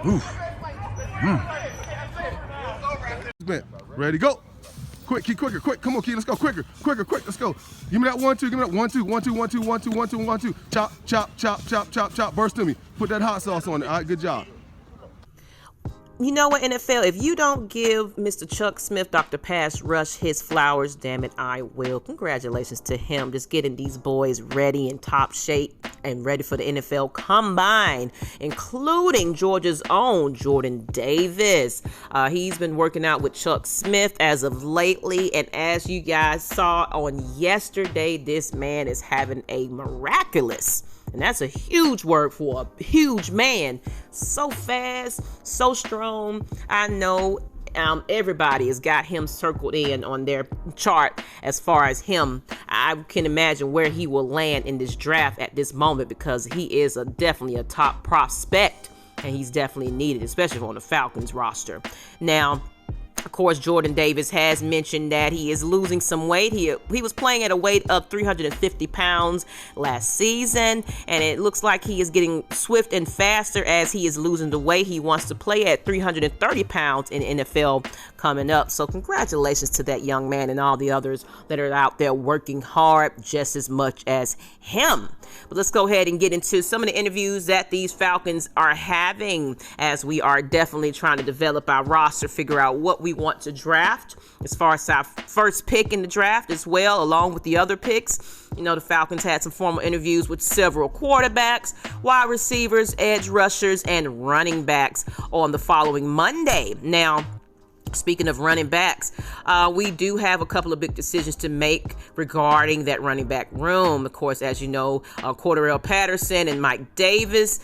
Oof. Ready, go. Quick, Key, quicker, quick. Come on, Key, let's go. Quicker, let's go. Give me that 1, 2, give me that 1, 2, 1, 2, 1, 2, 1, 2, 1, 2, 1, 2. Chop, chop, chop, chop, chop, chop. Burst to me. Put that hot sauce on it. All right, good job. You know what, NFL, if you don't give Mr. Chuck Smith, Dr. Pass Rush, his flowers, damn it, I will. Congratulations to him, just getting these boys ready in top shape and ready for the NFL Combine, including Georgia's own Jordan Davis. He's been working out with Chuck Smith as of lately, and as you guys saw on yesterday, this man is having a miraculous, and that's a huge word for a huge man. So fast, so strong. I know everybody has got him circled in on their chart as far as him. I can imagine where he will land in this draft at this moment, because he is definitely a top prospect, and he's definitely needed, especially on the Falcons roster. Now, of course, Jordan Davis has mentioned that he is losing some weight. He was playing at a weight of 350 pounds last season, and it looks like he is getting swift and faster as he is losing the weight. He wants to play at 330 pounds in NFL coming up. So congratulations to that young man and all the others that are out there working hard just as much as him. But let's go ahead and get into some of the interviews that these Falcons are having, as we are definitely trying to develop our roster, figure out what we want to draft as far as our first pick in the draft as well, along with the other picks. You know, the Falcons had some formal interviews with several quarterbacks, wide receivers, edge rushers, and running backs on the following Monday. Now, speaking of running backs, we do have a couple of big decisions to make regarding that running back room. Of course, as you know, Cordarrelle Patterson and Mike Davis,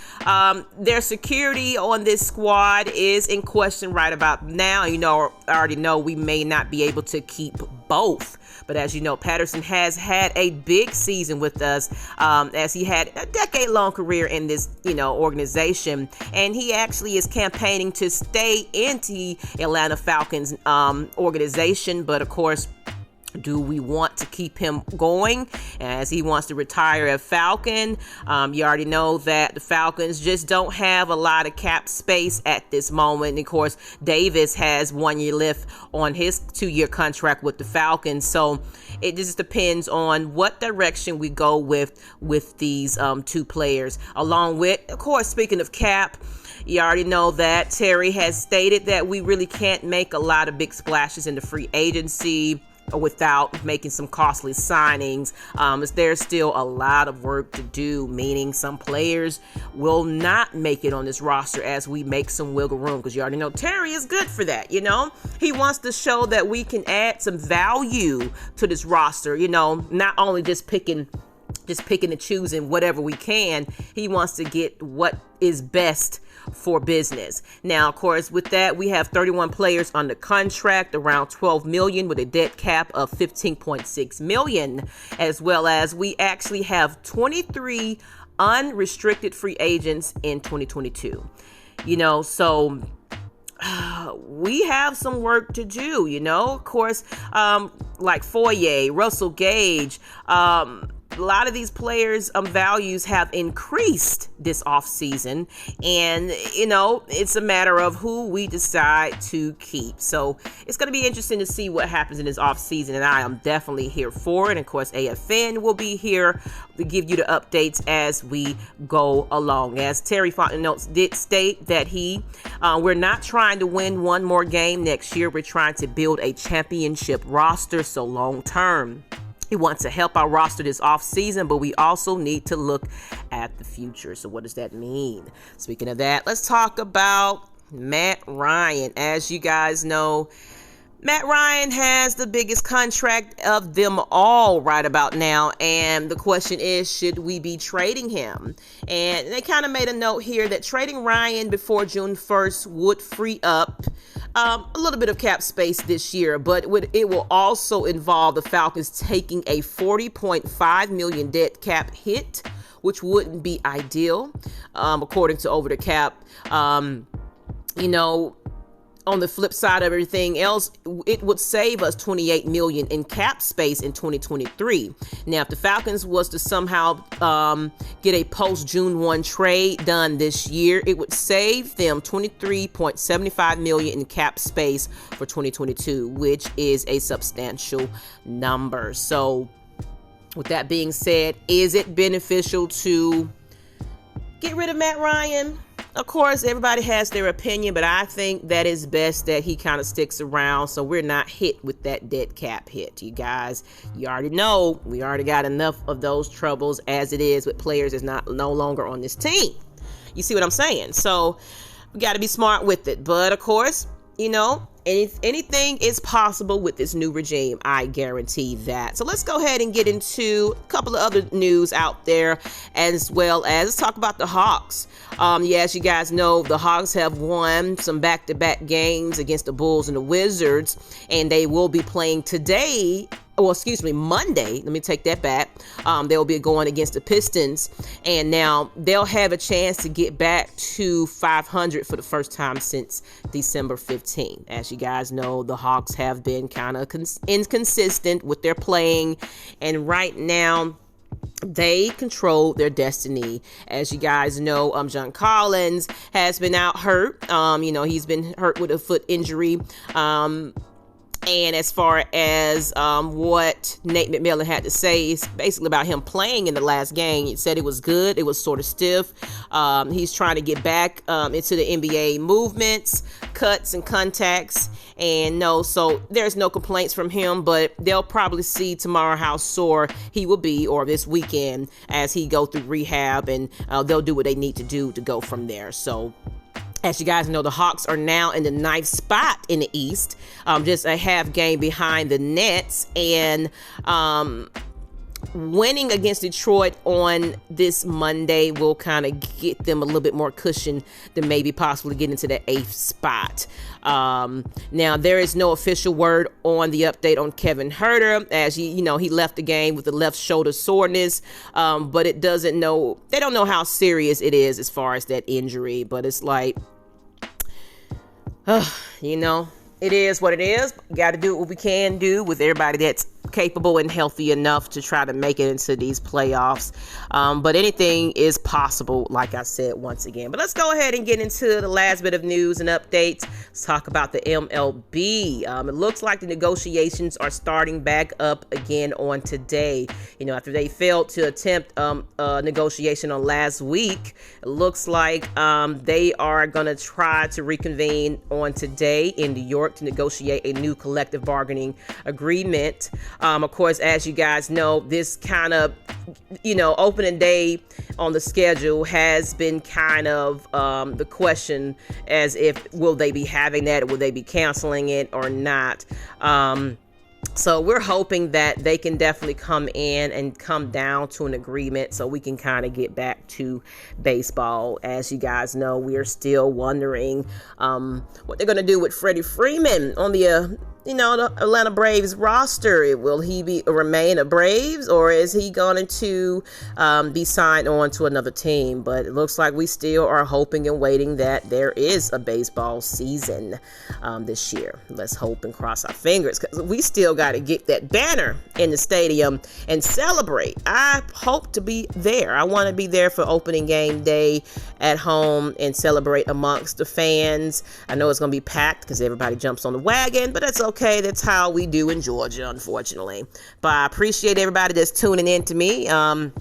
their security on this squad is in question right about now. You know, I already know we may not be able to keep both. But as you know, Patterson has had a big season with us, as he had a decade-long career in this, organization. And he actually is campaigning to stay in the Atlanta Falcons organization. But of course, do we want to keep him going as he wants to retire a Falcon? You already know that the Falcons just don't have a lot of cap space at this moment. And of course, Davis has 1 year left on his 2-year contract with the Falcons. So it just depends on what direction we go with these two players. Along with, of course, speaking of cap, you already know that Terry has stated that we really can't make a lot of big splashes in the free agency without making some costly signings. There's still a lot of work to do, meaning some players will not make it on this roster as we make some wiggle room, because you already know Terry is good for that. He wants to show that we can add some value to this roster, not only just picking and choosing whatever we can. He wants to get what is best for business. Now, of course, with that, we have 31 players under contract, around $12 million, with a dead cap of $15.6 million, as well as we actually have 23 unrestricted free agents in 2022. So we have some work to do, of course, like Foye, Russell Gage, a lot of these players' values have increased this offseason, and, it's a matter of who we decide to keep. So it's going to be interesting to see what happens in this offseason, and I am definitely here for it. And, of course, AFN will be here to give you the updates as we go along. As Terry Fontenot did state that we're not trying to win one more game next year. We're trying to build a championship roster, so long term. He wants to help our roster this offseason, but we also need to look at the future. So what does that mean? Speaking of that, let's talk about Matt Ryan. As you guys know, Matt Ryan has the biggest contract of them all right about now, and the question is, should we be trading him? And they kind of made a note here that trading Ryan before June 1st would free up a little bit of cap space this year, but it will also involve the Falcons taking a $40.5 million dead cap hit, which wouldn't be ideal, according to Over the Cap. on the flip side of everything else, it would save us $28 million in cap space in 2023. Now, if the Falcons was to somehow get a post-June 1 trade done this year, it would save them $23.75 million in cap space for 2022, which is a substantial number. So, with that being said, is it beneficial to get rid of Matt Ryan? Of course, everybody has their opinion, but I think that it's best that he kind of sticks around so we're not hit with that dead cap hit. You guys, you already know we already got enough of those troubles as it is with players that's no longer on this team. You see what I'm saying? So we got to be smart with it. But of course, you know, anything is possible with this new regime. I guarantee that. So let's go ahead and get into a couple of other news out there, as well as let's talk about the Hawks. As you guys know, the Hawks have won some back-to-back games against the Bulls and the Wizards, and they will be playing today. Monday. Let me take that back. They'll be going against the Pistons, and now they'll have a chance to get back to 500 for the first time since December 15th. As you guys know, the Hawks have been kind of inconsistent with their playing, and right now they control their destiny. As you guys know, John Collins has been out hurt. He's been hurt with a foot injury. And as far as what Nate McMillan had to say, is basically about him playing in the last game. He said it was good. It was sort of stiff. He's trying to get back into the NBA movements, cuts and contacts. And so there's no complaints from him, but they'll probably see tomorrow how sore he will be, or this weekend as he go through rehab, and they'll do what they need to do to go from there. So, as you guys know, the Hawks are now in the 9th spot in the East, just a half game behind the Nets, and winning against Detroit on this Monday will kind of get them a little bit more cushion to maybe possibly get into the 8th spot. Now, there is no official word on the update on Kevin Huerter, as he left the game with the left shoulder soreness, but they don't know how serious it is as far as that injury, but it's like, it is what it is. Got to do what we can do with everybody that's capable and healthy enough to try to make it into these playoffs. But anything is possible, like I said once again. But let's go ahead and get into the last bit of news and updates. Let's talk about the MLB. It looks like the negotiations are starting back up again on today. After they failed to attempt a negotiation on last week, it looks like they are going to try to reconvene on today in New York to negotiate a new collective bargaining agreement. Of course, as you guys know, this kind of, opening day on the schedule has been kind of the question, as if will they be having that, or will they be canceling it or not? So we're hoping that they can definitely come in and come down to an agreement so we can kind of get back to baseball. As you guys know, we're still wondering what they're going to do with Freddie Freeman on the the Atlanta Braves roster. Will he remain a Braves, or is he going to be signed on to another team? But it looks like we still are hoping and waiting that there is a baseball season this year. Let's hope and cross our fingers, because we still got to get that banner in the stadium and celebrate. I hope to be there. I want to be there for opening game day at home and celebrate amongst the fans. I know it's going to be packed because everybody jumps on the wagon, but that's okay. That's how we do in Georgia, unfortunately. But I appreciate everybody that's tuning in to me. Of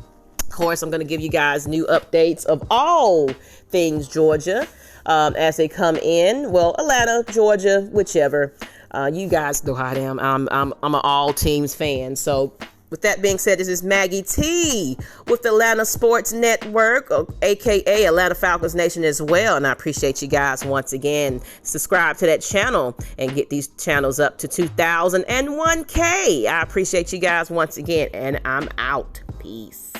course, I'm going to give you guys new updates of all things Georgia as they come in. Well, Atlanta, Georgia, whichever. You guys know how I am. I'm an all teams fan. So with that being said, this is Maggie T with the Atlanta Sports Network, aka Atlanta Falcons Nation as well. And I appreciate you guys once again. Subscribe to that channel and get these channels up to 2,001K. I appreciate you guys once again, and I'm out. Peace.